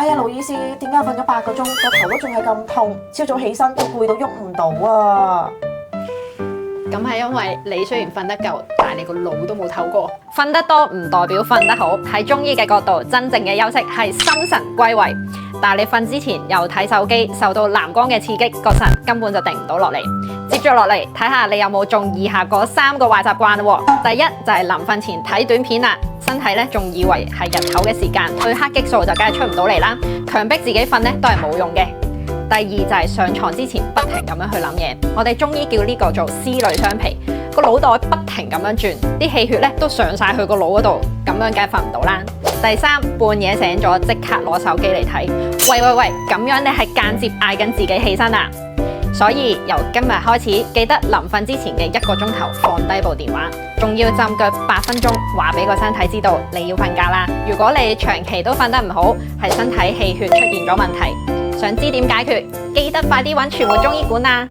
哎呀，盧醫師，點解瞓咗8個鐘，個頭都仲係咁痛？朝早起身都攰到喐唔到啊！咁係因為你雖然瞓得夠，但係你個腦都冇唞過。瞓得多唔代表瞓得好，喺中醫嘅角度，真正嘅休息係心神歸位。但係你瞓之前又睇手機，受到藍光嘅刺激，個神根本就定唔到落嚟。接住落嚟，睇下你有冇中以下嗰3個壞習慣喎。第一就係臨瞓前睇短片啦，身體咧仲以為係日頭嘅時間，褪黑激素就梗係出唔到嚟啦。強迫自己瞓咧都係冇用嘅。第二就係上床之前不停咁樣去諗嘢，我哋中醫叫呢個做思慮雙皮，個腦袋不停咁樣轉，啲氣血咧都上晒去個腦嗰度，咁樣梗係瞓唔到啦。第三，半夜醒咗即刻攞手機嚟睇，喂，咁樣你係間接嗌緊自己起身啊！所以由今日開始，記得臨瞓之前嘅1個鐘頭放低部電話，仲要浸腳8分鐘，話俾個身體知道你要瞓覺啦。如果你長期都瞓得唔好，係身體氣血出現咗問題，想知點解決，記得快啲揾傳媒中醫館啊！